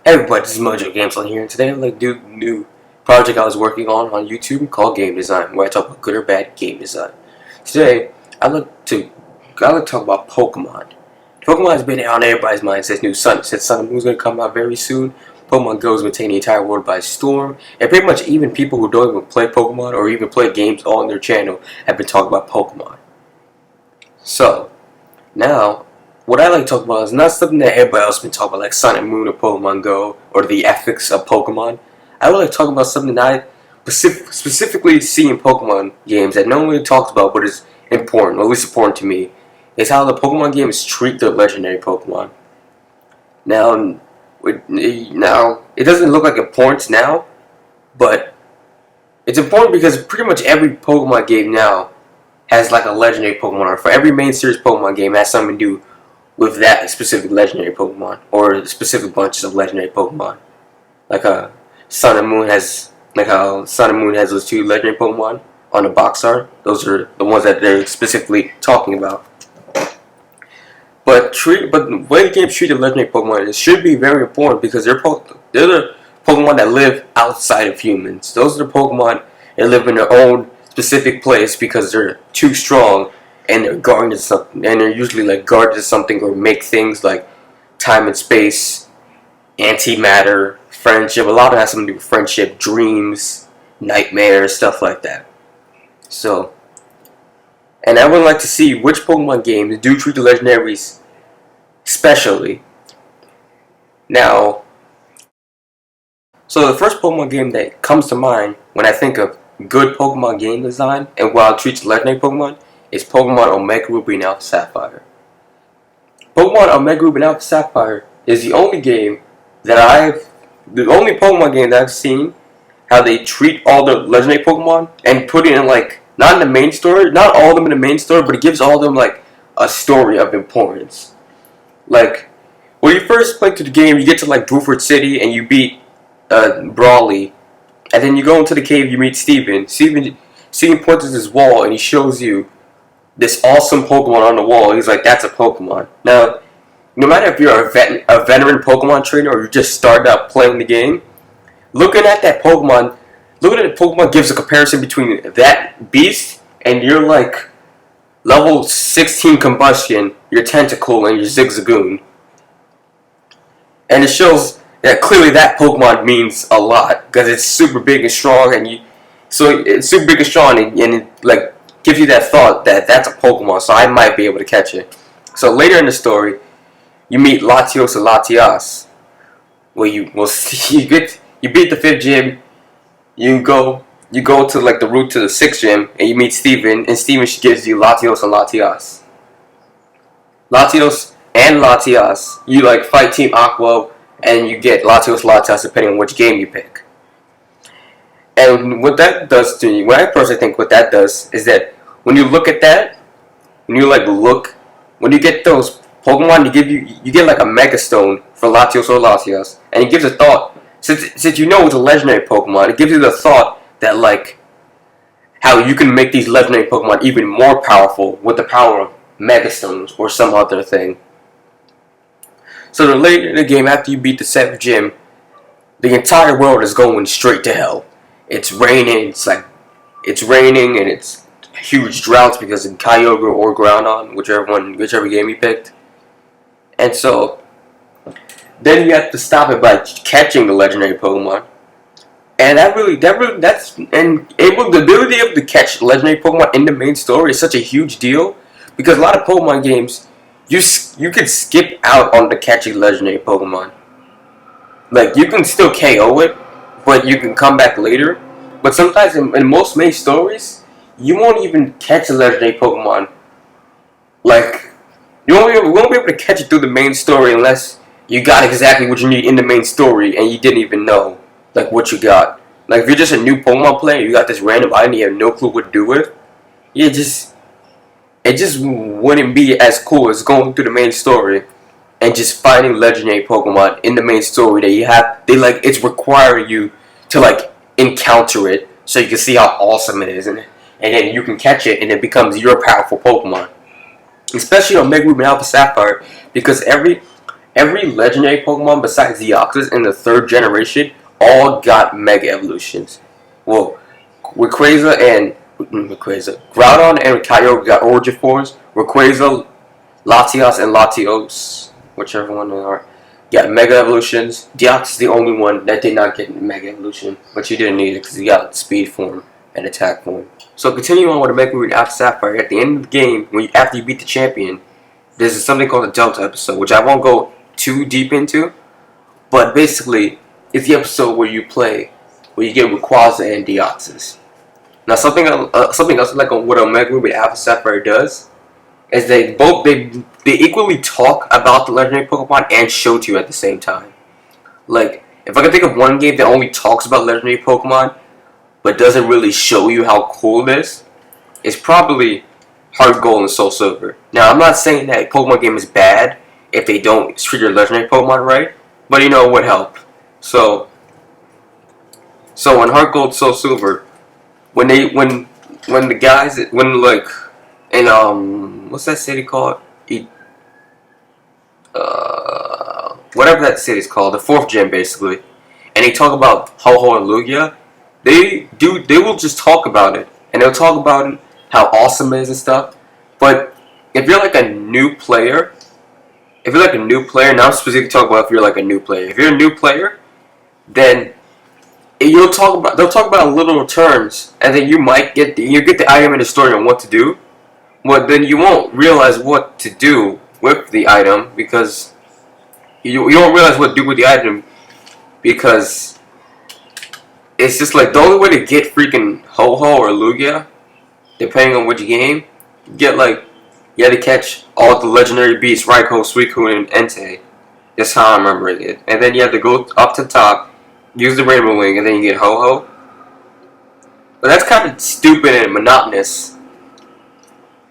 Everybody, this is Mojo Gameplay here, and today I'm like do a new project I was working on YouTube called Game Design, where I talk about good or bad game design. Today, I like to talk about Pokemon. Pokemon has been on everybody's mind since Sun and Moon is going to come out very soon. Pokemon Go is going to take the entire world by storm, and pretty much even people who don't even play Pokemon or even play games on their channel have been talking about Pokemon. So, now, what I like to talk about is not something that everybody else has been talking about, like Sun and Moon or Pokemon Go, or the ethics of Pokemon. I would like to talk about something that I specifically see in Pokemon games that no one really talks about, but is important, or at least important to me, is how the Pokemon games treat their legendary Pokemon. Now, it doesn't look like importance now, but it's important because pretty much every Pokemon game now has like a legendary Pokemon, or for every main series Pokemon game has something to do with that specific legendary Pokemon, or specific bunches of legendary Pokemon. Like Sun and Moon has, like how Sun and Moon has those two legendary Pokemon on the box art. Those are the ones that they're specifically talking about. But the way the game treated legendary Pokemon, it should be very important because they're the Pokemon that live outside of humans. Those are the Pokemon that live in their own specific place because they're too strong, and they're guarded to something, and they're usually like guarded to something, or make things like time and space, antimatter, friendship. A lot of it has something to do with friendship, dreams, nightmares, stuff like that. So, and I would like to see which Pokemon games do treat the legendaries specially. Now, so the first Pokemon game that comes to mind when I think of good Pokemon game design and while it treats legendary Pokemon is Pokemon Omega Ruby and Alpha Sapphire. Pokemon Omega Ruby and Alpha Sapphire is the only Pokemon game that I've seen how they treat all the legendary Pokemon and put it in, like, not in the main story, not all of them in the main story, but it gives all of them like a story of importance. Like, when you first play through the game, you get to like Buford City and you beat Brawly, and then you go into the cave, you meet Steven. Steven points to this wall and he shows you this awesome Pokemon on the wall. He's like, that's a Pokemon. Now, no matter if you're a veteran Pokemon trainer or you just started out playing the game, looking at the Pokemon gives a comparison between that beast and your like level 16 Combustion, your Tentacool, and your Zigzagoon. And it shows that clearly that Pokemon means a lot because it's super big and strong, and it like gives you that thought that that's a Pokemon, so I might be able to catch it. So later in the story, you meet Latios and Latias, where you beat the 5th gym. You go to like the route to the 6th gym, and you meet Steven, and Steven gives you Latios and Latias. Latios and Latias, you like fight Team Aqua, and you get Latios Latias depending on which game you pick. And what that does to you, what I personally think what that does is that when you look at that, when you get those Pokemon, you get like a Mega Stone for Latios or Latias, and it gives a thought. Since you know it's a legendary Pokemon, it gives you the thought that like how you can make these legendary Pokemon even more powerful with the power of Mega Stones or some other thing. So then later in the game, after you beat the 7th gym, the entire world is going straight to hell. It's raining. It's raining, and it's huge droughts because of Kyogre or Groudon, whichever game you picked. And so then you have to stop it by catching the legendary Pokemon. And the ability of to catch legendary Pokemon in the main story is such a huge deal because a lot of Pokemon games you can skip out on the catching legendary Pokemon. Like, you can still KO it, but you can come back later. But sometimes in most main stories, you won't even catch a legendary Pokemon. Like, you won't be able to catch it through the main story unless you got exactly what you need in the main story and you didn't even know like what you got. Like, if you're just a new Pokemon player, you got this random item you have no clue what to do with. It just wouldn't be as cool as going through the main story and just finding legendary Pokemon in the main story that it's requiring you to like encounter it so you can see how awesome it is, and then you can catch it and it becomes your powerful Pokemon. Especially on Omega Ruby and Alpha Sapphire, because every every legendary Pokemon besides Deoxys in the third generation all got Mega Evolutions. Well, Groudon and Kyogre got Origin Forms. Rayquaza, Latios, and Latios, whichever one they are, got Mega Evolutions. Deoxys is the only one that did not get Mega Evolution, but you didn't need it because he got Speed Form and Attack Form. So continuing on with the Mega Evolution after Sapphire, at the end of the game, after you beat the champion, there's something called the Delta episode, which I won't go too deep into, but basically, it's the episode where you get Rayquaza and Deoxys. Now, something else like what Omega Ruby Alpha Sapphire does is they equally talk about the legendary Pokemon and show to you at the same time. Like, if I can think of one game that only talks about legendary Pokemon but doesn't really show you how cool it is, it's probably Heart Gold and Soul Silver. Now, I'm not saying that a Pokemon game is bad if they don't treat your legendary Pokemon right, but it would help. So in Heart Gold, Soul Silver, when what's that city called? Whatever that city's called, the 4th gen basically, and they talk about Ho-Oh and Lugia, they will just talk about it, and they'll talk about it, how awesome it is and stuff. But if you're like a new player, now I'm specifically talking about if you're like a new player. If you're a new player, then they'll talk about little terms, and then you get the item in the story on what to do. But then you won't realize what to do with the item because you don't realize what to do with the item because it's just like the only way to get freaking Ho-Oh or Lugia, depending on which game, you had to catch all the legendary beasts, Raikou, Suicune, and Entei. That's how I'm remembering it. And then you have to go up to the top, use the Rainbow Wing, and then you get Ho-Oh. But that's kind of stupid and monotonous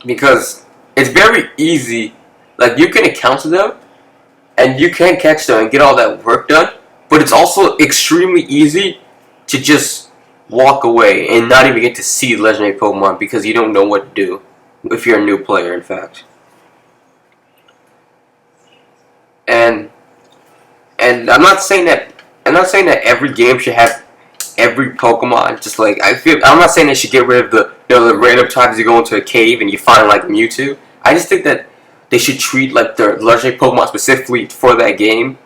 because it's very easy. Like, you can encounter them, and you can catch them and get all that work done, but it's also extremely easy to just walk away and not even get to see legendary Pokemon because you don't know what to do if you're a new player, in fact. And I'm not saying that every game should have every Pokemon. Just like I'm not saying they should get rid of the random times you go into a cave and you find like Mewtwo. I just think that they should treat like their legendary Pokemon specifically for that game,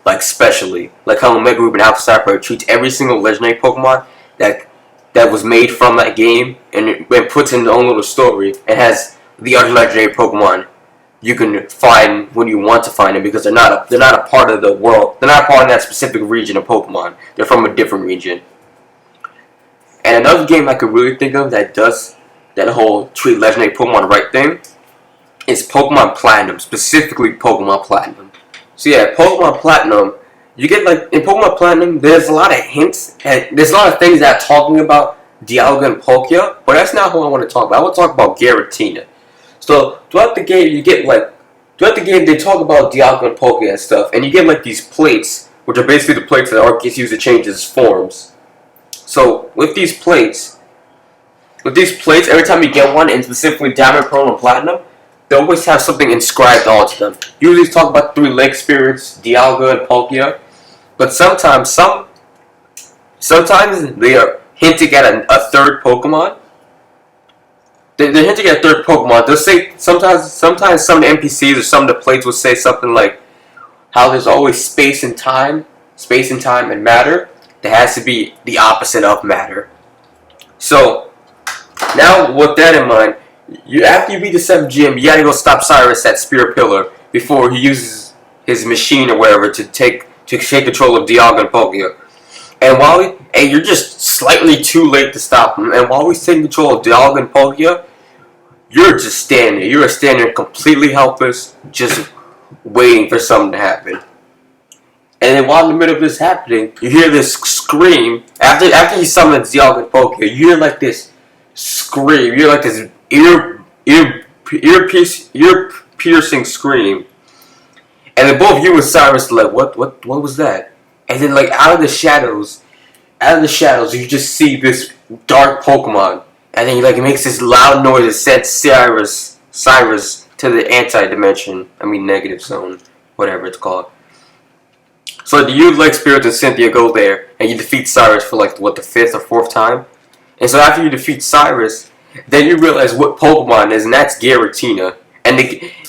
like specially, like how Omega Ruby and Alpha Sapphire treats every single legendary Pokemon that was made from that game and it puts in their own little story and has the other legendary Pokemon you can find when you want to find them because they're not a part of the world. They're not a part of that specific region of Pokemon. They're from a different region. And another game I could really think of that does that whole treat legendary Pokemon right thing is Pokemon Platinum, specifically Pokemon Platinum. So yeah, Pokemon Platinum, you get like in Pokemon Platinum, there's a lot of hints and there's a lot of things that are talking about Dialga and Palkia, but that's not who I want to talk about. I want to talk about Giratina. So throughout the game, they talk about Dialga and Palkia and stuff, and you get like these plates, which are basically the plates that Arceus uses to change his forms. So with these plates, every time you get one, and specifically Diamond, Pearl, and Platinum, they always have something inscribed onto them. Usually talk about 3 lake spirits, Dialga and Palkia, but sometimes they are hinting at a third Pokemon. They're hinting at a third Pokemon. They'll say sometimes some of the NPCs or some of the plates will say something like how there's always space and time and matter. There has to be the opposite of matter. So now with that in mind, after you beat the 7th gym, you gotta go stop Cyrus at Spirit Pillar before he uses his machine or whatever to take control of Dialga and Palkia. And you're just slightly too late to stop him. And while he's taking control of Dialga and Palkia, you're just standing there. You're standing there completely helpless, just waiting for something to happen. And then while in the middle of this happening, you hear this scream. After he summons Dialga and Palkia, you hear like this scream. You hear like this ear-piercing scream. And then both you and Cyrus are like, what was that? And then like out of the shadows, you just see this dark Pokemon. And then it makes this loud noise that sends Cyrus to the negative zone. whatever it's called. So you, like Spirit and Cynthia, go there and you defeat Cyrus for like what, the 5th or 4th time. And so after you defeat Cyrus, then you realize what Pokemon is, and that's Giratina. And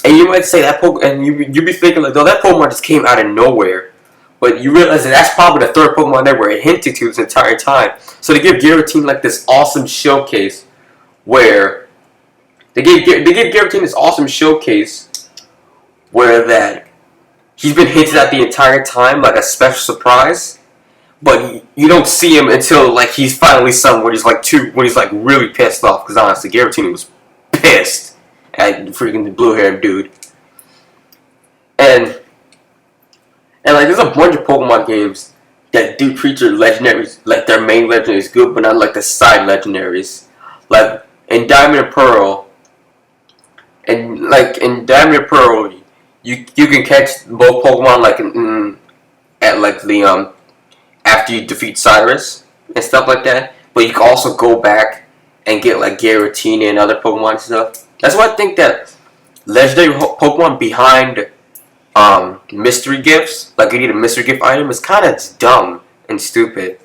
you might say that and you be thinking like, oh, that Pokemon just came out of nowhere. But you realize that that's probably the 3rd Pokemon they were hinting to this entire time. So they give Giratina like this awesome showcase where they give Giratina this awesome showcase where that he's been hinted at the entire time, like a special surprise. But you don't see him until like he's finally somewhere. When he's like really pissed off. Because honestly, Giratina was pissed at freaking the blue-haired dude. And like there's a bunch of Pokemon games that do treat their legendaries like their main legendaries good, but not like the side legendaries. Like in Diamond and Pearl, you can catch both Pokemon like at like the after you defeat Cyrus and stuff like that. But you can also go back and get like Giratina and other Pokemon and stuff. That's why I think that legendary Pokemon behind mystery gifts, like you need a mystery gift item, is kind of dumb and stupid.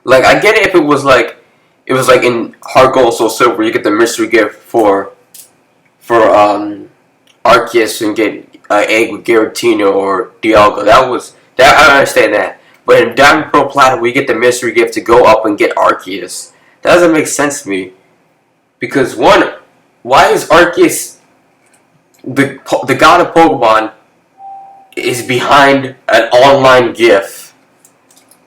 Like I get it if it was like in Heart Gold Soul Silver, you get the mystery gift for Arceus and get an egg with Giratina or Dialga. That I understand that. But in Diamond Pearl Platinum, we get the mystery gift to go up and get Arceus. That doesn't make sense to me. Because one, why is Arceus the god of Pokemon is behind an online GIF?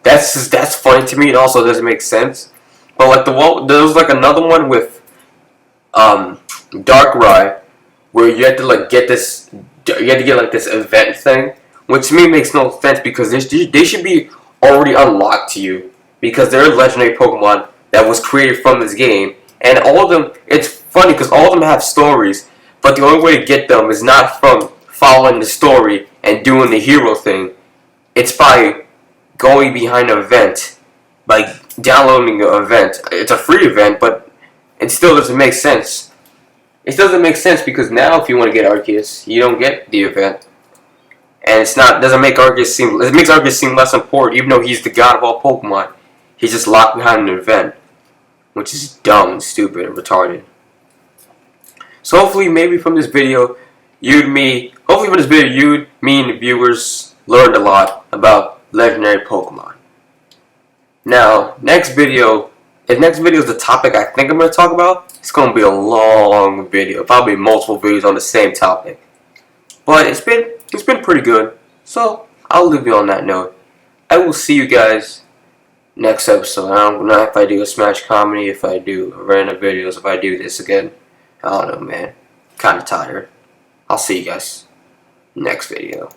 That's funny to me. It also doesn't make sense. But like there was like another one with Darkrai where you had to like get this. You had to get like this event thing, which to me makes no sense because they should be already unlocked to you because they're legendary Pokemon that was created from this game, and all of them. It's funny because all of them have stories, but the only way to get them is not from following the story and doing the hero thing. It's by going behind an event, by downloading an event. It's a free event, but it still doesn't make sense. It doesn't make sense because now if you want to get Arceus, you don't get the event. And doesn't make Arceus it makes Arceus seem less important, even though he's the god of all Pokemon. He's just locked behind an event, which is dumb and stupid and retarded. So hopefully, maybe from this video, you, me, and the viewers learned a lot about legendary Pokemon. Now, next video is the topic I think I'm going to talk about. It's going to be a long video, probably multiple videos on the same topic. But it's been pretty good, so I'll leave you on that note. I will see you guys next episode. I don't know if I do a Smash Comedy, if I do random videos, if I do this again. I don't know, man. Kinda tired. I'll see you guys next video.